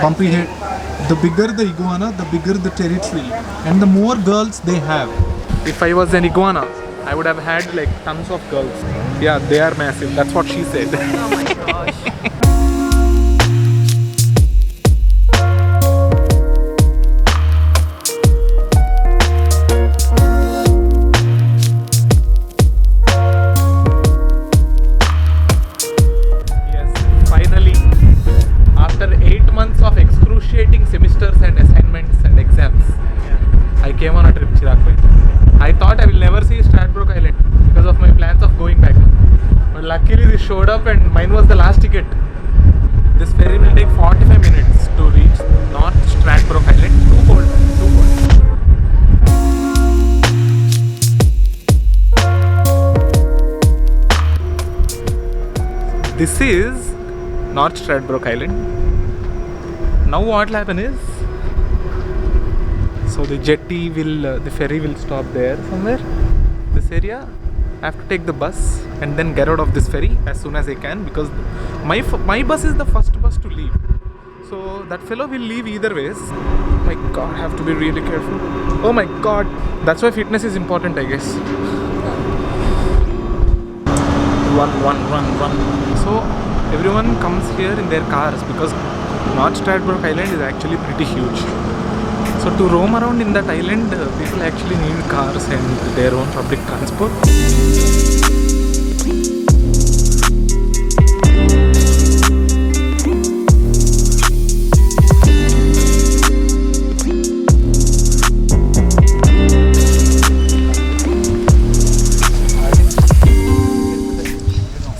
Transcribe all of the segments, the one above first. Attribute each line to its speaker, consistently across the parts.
Speaker 1: bumpy head. The bigger the iguana, the bigger the territory, and the more girls they have. If I was an iguana, I would have had like tons of girls. Yeah, they are massive. That's what she said.
Speaker 2: Oh my gosh.
Speaker 1: Semesters and assignments and exams, I came on a trip Chirag Bay. I thought I will never see Stradbroke Island because of my plans of going back. But luckily this showed up and mine was the last ticket. This ferry will take 45 minutes to reach North Stradbroke Island. Too cold, too cold. This is North Stradbroke Island. Now what will happen is, so the jetty will, the ferry will stop there somewhere, this area. I have to take the bus and then get out of this ferry as soon as I can, because my bus is the first bus to leave. So that fellow will leave either ways. My God, I have to be really careful. Oh my God, that's why fitness is important, I guess. Run. So everyone comes here in their cars because North Stradbroke Island is actually pretty huge. So to roam around in that island, people actually need cars and their own public transport.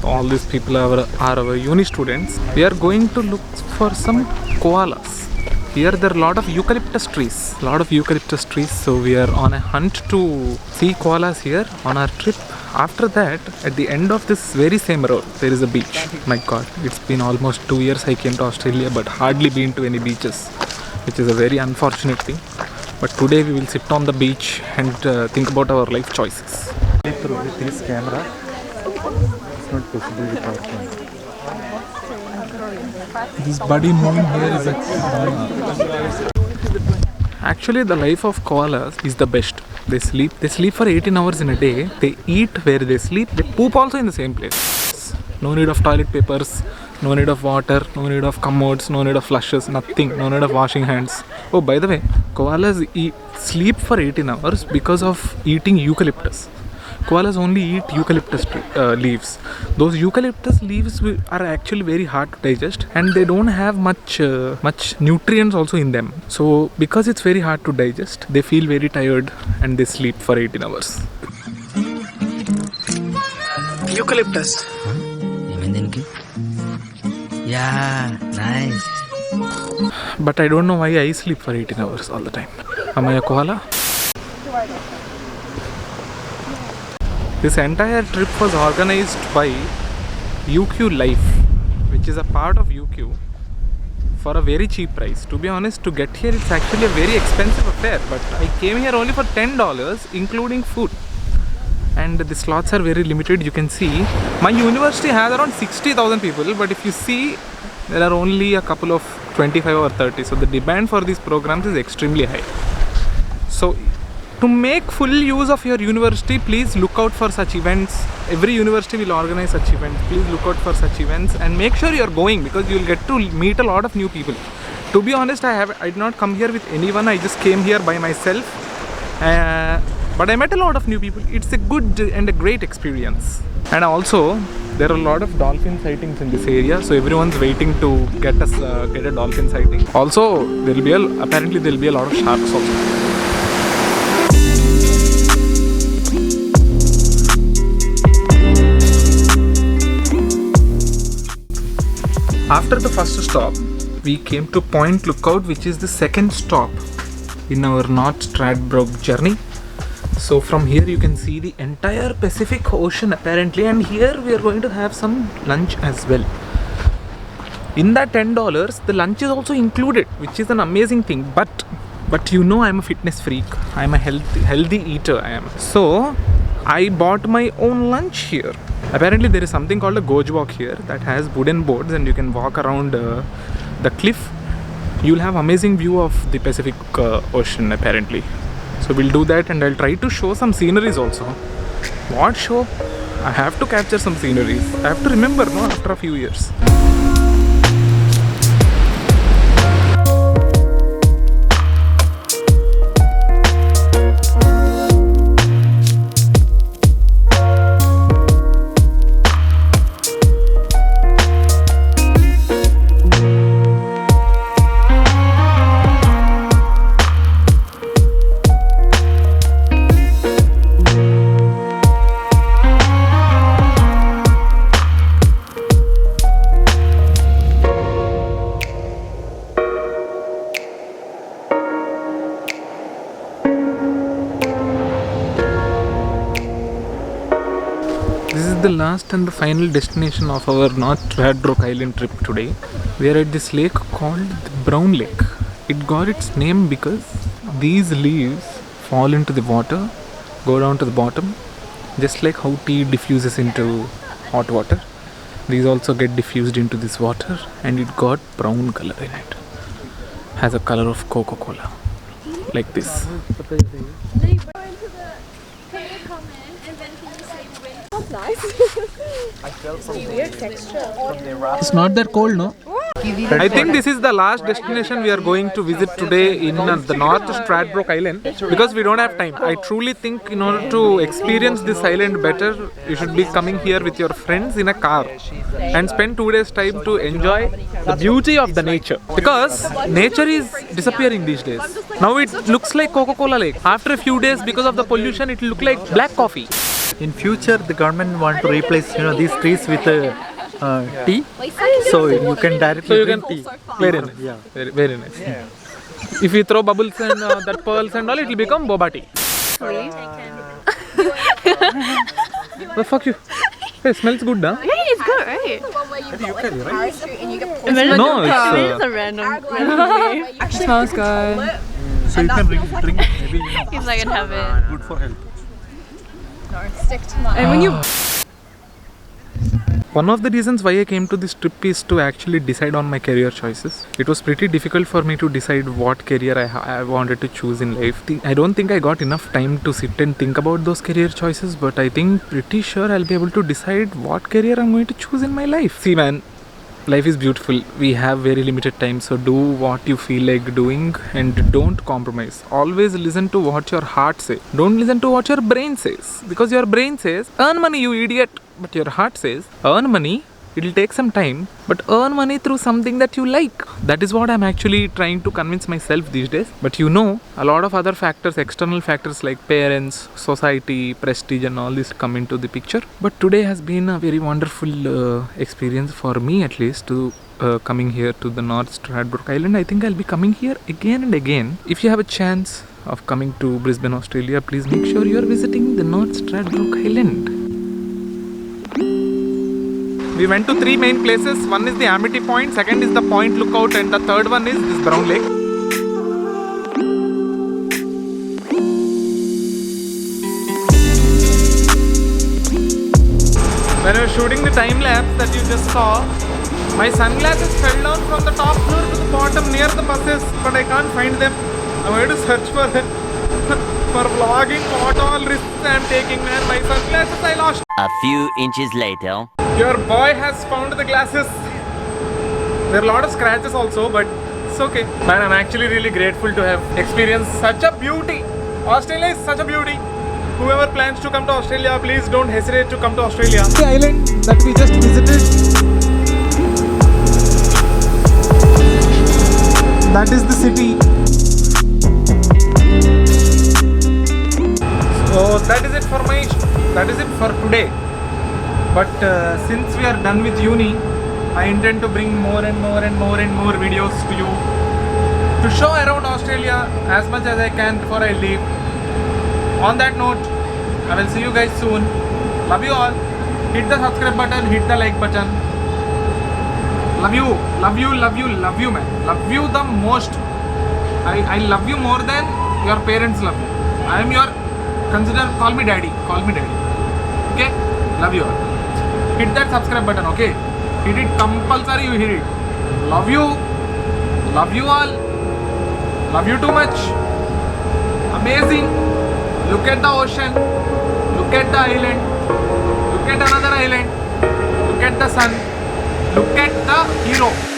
Speaker 1: So all these people are our uni students. We are going to look for some koalas. Here there are a lot of eucalyptus trees. So we are on a hunt to see koalas here on our trip. After that, at the end of this very same road, there is a beach. My God, it's been almost 2 years I came to Australia, but hardly been to any beaches, which is a very unfortunate thing. But today we will sit on the beach and think about our life choices. With this camera, it's not possible with our phone. This body moving here is actually the life of koalas is the best. They sleep for 18 hours in a day. They eat where they sleep. They poop also in the same place. No need of toilet papers, no need of water, no need of commodes, no need of flushes, nothing, no need of washing hands. Oh, by the way, koalas sleep for 18 hours because of eating eucalyptus. Koalas only eat eucalyptus leaves. Those eucalyptus leaves are actually very hard to digest, and they don't have much nutrients also in them. So because it's very hard to digest, they feel very tired and they sleep for 18 hours. Eucalyptus. Yeah, nice. But I don't know why I sleep for 18 hours all the time. Am I a koala? This entire trip was organized by UQ Life, which is a part of UQ, for a very cheap price. To be honest, to get here it's actually a very expensive affair, but I came here only for $10 including food. And the slots are very limited. You can see my university has around 60,000 people, but if you see, there are only a couple of 25 or 30. So the demand for these programs is extremely high. So to make full use of your university, please look out for such events. Every university will organize such events. Please look out for such events and make sure you are going, because you will get to meet a lot of new people. To be honest, I did not come here with anyone. I just came here by myself. But I met a lot of new people. It's a good and a great experience. And also, there are a lot of dolphin sightings in this area. So everyone's waiting to get a dolphin sighting. Also, apparently there will be a lot of sharks also. After the first stop, we came to Point Lookout, which is the second stop in our North Stradbroke journey. So from here you can see the entire Pacific Ocean apparently, and here we are going to have some lunch as well. In that $10, the lunch is also included, which is an amazing thing. But you know, I'm a fitness freak. I'm a healthy eater. So I bought my own lunch here. Apparently there is something called a Goj Walk here that has wooden boards, and you can walk around the cliff you'll have amazing view of the Pacific Ocean apparently. So we'll do that, and I'll try to show some sceneries also. What show? I have to capture some sceneries. I have to remember, no, after a few years. This is the last and the final destination of our North Stradbroke Island trip today. We are at this lake called the Brown Lake. It got its name because these leaves fall into the water, go down to the bottom, just like how tea diffuses into hot water. These also get diffused into this water, and it got brown color in it. Has a color of Coca-Cola, like this. It's not that cold, no? I think this is the last destination we are going to visit today in the North Stradbroke Island, because we don't have time. I truly think in order to experience this island better, you should be coming here with your friends in a car and spend 2 days time to enjoy the beauty of the nature, because nature is disappearing these days. Now it looks like Coca-Cola Lake. After a few days, because of the pollution, it will look like black coffee.
Speaker 2: In future, the government want to replace these trees with tea, so you can directly drink tea.
Speaker 1: Very nice.
Speaker 2: Yeah.
Speaker 1: Very nice. If you throw bubbles and that pearls and all, it will become boba tea. The fuck you? Hey, smells good, huh?
Speaker 3: Yeah, it's good, right?
Speaker 1: No,
Speaker 3: It's a random name. Actually, smells good.
Speaker 2: So you can drink maybe
Speaker 3: He's like in heaven.
Speaker 2: good for health.
Speaker 3: And when you
Speaker 1: one of the reasons why I came to this trip is to actually decide on my career choices. It was pretty difficult for me to decide what career I wanted to choose in life. I don't think I got enough time to sit and think about those career choices, but I think pretty sure I'll be able to decide what career I'm going to choose in my life. See man, life is beautiful. We have very limited time, so do what you feel like doing and don't compromise. Always listen to what your heart says. Don't listen to what your brain says, because your brain says, earn money you idiot. But your heart says, earn money, it'll take some time, but earn money through something that you like. That is what I'm actually trying to convince myself these days. But a lot of other factors, external factors like parents, society, prestige and all this come into the picture. But today has been a very wonderful experience for me, at least, to coming here to the North Stradbroke Island. I think I'll be coming here again and again. If you have a chance of coming to Brisbane, Australia, please make sure you are visiting the North Stradbroke Island. We went to 3 main places. One is the Amity Point, second is the Point Lookout, and the third one is this Brown Lake. When I was shooting the time lapse that you just saw, my sunglasses fell down from the top floor to the bottom near the buses, but I can't find them. I'm going to search for them. For vlogging, what all risks I am taking, man. My sunglasses I lost.
Speaker 4: A few inches later.
Speaker 1: Your boy has found the glasses. There are a lot of scratches also, but it's okay. Man, I'm actually really grateful to have experienced such a beauty. Australia is such a beauty. Whoever plans to come to Australia, please don't hesitate to come to Australia. The island that we just visited, that is the city. So that is it for today. But since we are done with uni, I intend to bring more videos to you to show around Australia as much as I can before I leave. On that note, I will see you guys soon. Love you all. Hit the subscribe button, hit the like button. Love you man. Love you the most. I love you more than your parents love you. I am your, call me daddy. Okay? Love you all. Hit that subscribe button, okay? Hit it compulsory, you hit it. Love you. Love you all. Love you too much. Amazing. Look at the ocean. Look at the island. Look at another island. Look at the sun. Look at the hero.